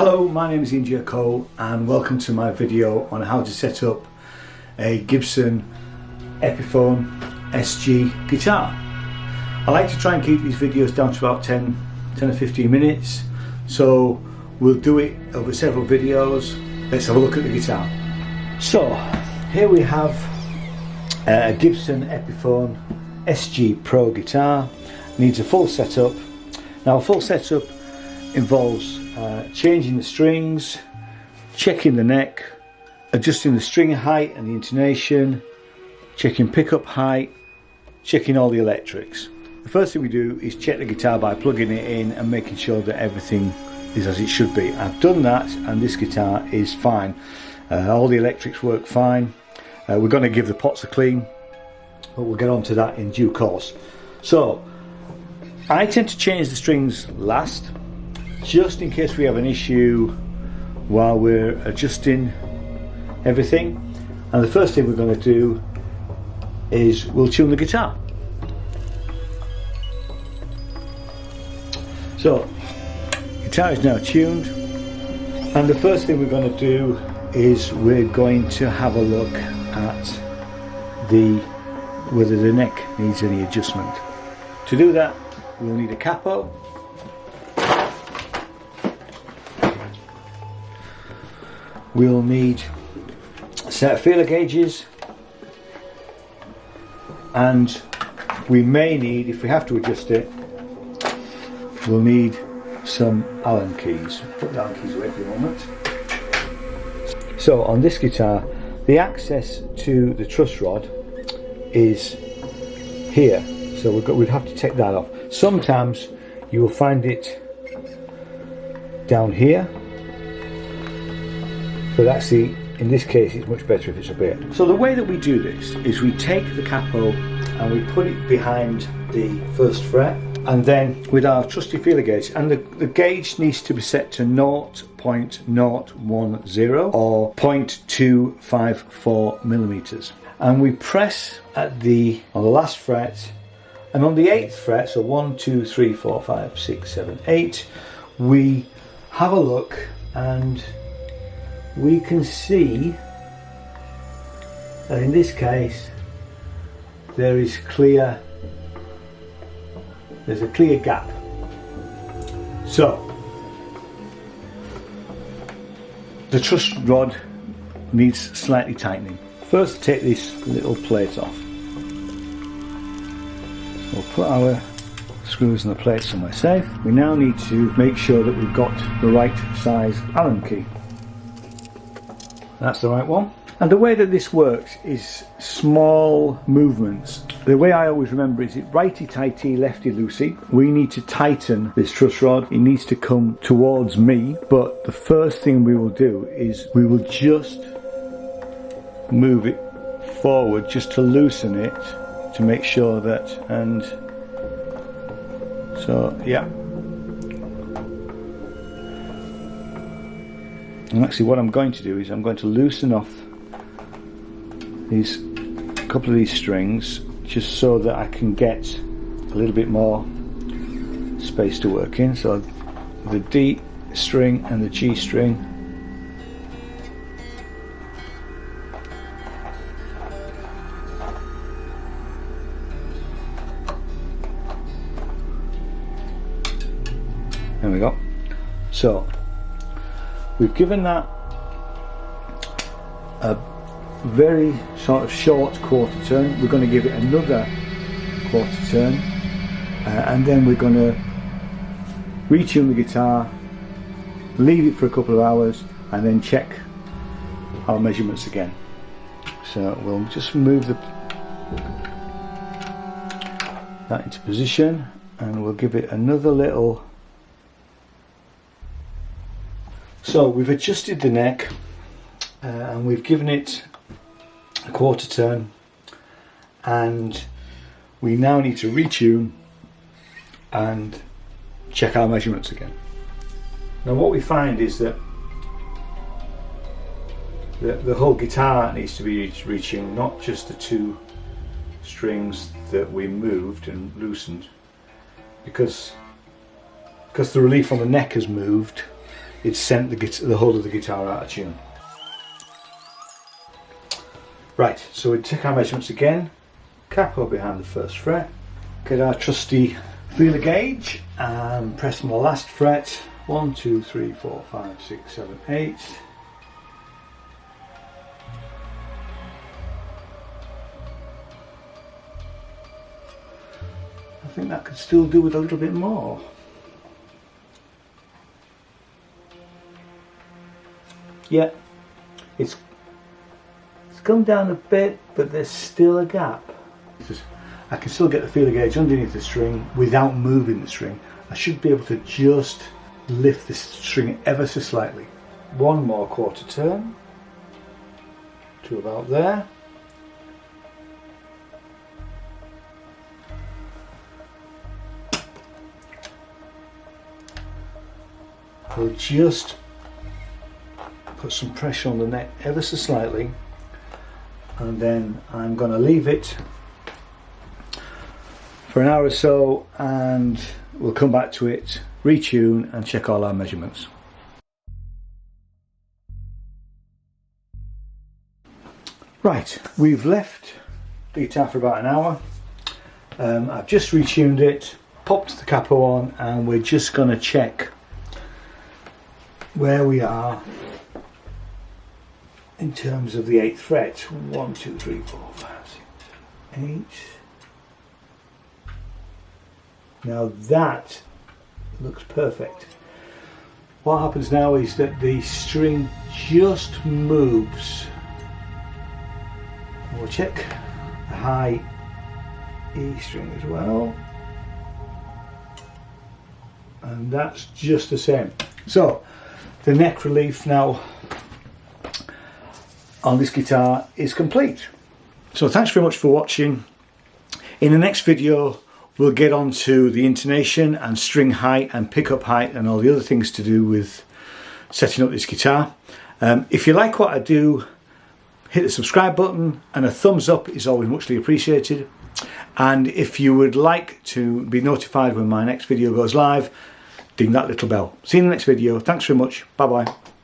Hello, my name is Ian Cole and welcome to my video on how to set up a Gibson Epiphone SG guitar. I like to try and keep these videos down to about 10 or 15 minutes, so we'll do it over several videos. Let's have a look at the guitar. So here we have a Gibson Epiphone SG Pro guitar. Needs a full setup. Now a full setup involves changing the strings, checking the neck, adjusting the string height and the intonation, checking pickup height, checking all the electrics. The first thing we do is check the guitar by plugging it in and making sure that everything is as it should be. I've done that and this guitar is fine. All the electrics work fine. We're going to give the pots a clean, but we'll get on to that in due course. So I tend to change the strings last, just in case we have an issue while we're adjusting everything. And the first thing we're going to do is we'll tune the guitar. So guitar is now tuned, and the first thing we're going to do is we're going to have a look at whether the neck needs any adjustment. To do that, we'll need a capo, we'll need a set of feeler gauges, and we may need, if we have to adjust it, we'll need some Allen keys. Put the Allen keys away for a moment. So on this guitar, the access to the truss rod is here, so we'd have to take that off. Sometimes you will find it down here, but actually in this case it's much better if it's up here. So the way that we do this is we take the capo and we put it behind the first fret, and then with our trusty feeler gauge, and the gauge needs to be set to 0.010 or 0.254 millimeters, and we press on the last fret, and on the 8th fret, so 1, 2, 3, 4, 5, 6, 7, 8, we have a look and we can see that in this case there's a clear gap. So the truss rod needs slightly tightening. First, take this little plate off. We'll put our screws in the plate somewhere safe. We now need to make sure that we've got the right size Allen key. That's the right one. And the way that this works is small movements. The way I always remember is it righty-tighty, lefty-loosey. We need to tighten this truss rod. It needs to come towards me, but the first thing we will do is we will just move it forward just to loosen it, to make sure that, and so yeah. And actually what I'm going to do is I'm going to loosen off a couple of these strings just so that I can get a little bit more space to work in. So the D string and the G string, there we go. So we've given that a very sort of short quarter turn. We're going to give it another quarter turn, and then we're going to retune the guitar, leave it for a couple of hours, and then check our measurements again. So we'll just move that into position, and we'll give it another little. So we've adjusted the neck and we've given it a quarter turn, and we now need to retune and check our measurements again. Now what we find is that the whole guitar needs to be retuned, not just the two strings that we moved and loosened, because the relief on the neck has moved. it sent the whole of the guitar out of tune. Right, so we take our measurements again, capo behind the first fret, get our trusty feeler gauge and press on the last fret, 1, 2, 3, 4, 5, 6, 7, 8. I think that could still do with a little bit more. Yeah, it's come down a bit, but there's still a gap. I can still get the feeler gauge underneath the string without moving the string. I should be able to just lift the string ever so slightly. One more quarter turn to about there. We'll just put some pressure on the neck ever so slightly, and then I'm going to leave it for an hour or so, and we'll come back to it, retune and check all our measurements. Right, we've left the guitar for about an hour. I've just retuned it, popped the capo on, and we're just going to check where we are in terms of the 8th fret. 1, 2, 3, 4, 5, 6, 7, 8. Now that looks perfect. What happens now is that the string just moves. We'll check the high E string as well, and that's just the same. So the neck relief now on this guitar is complete. So thanks very much for watching. In the next video we'll get on to the intonation and string height and pickup height and all the other things to do with setting up this guitar. If you like what I do, hit the subscribe button, and a thumbs up is always muchly appreciated. And if you would like to be notified when my next video goes live, ding that little bell. See you in the next video. Thanks very much. Bye bye.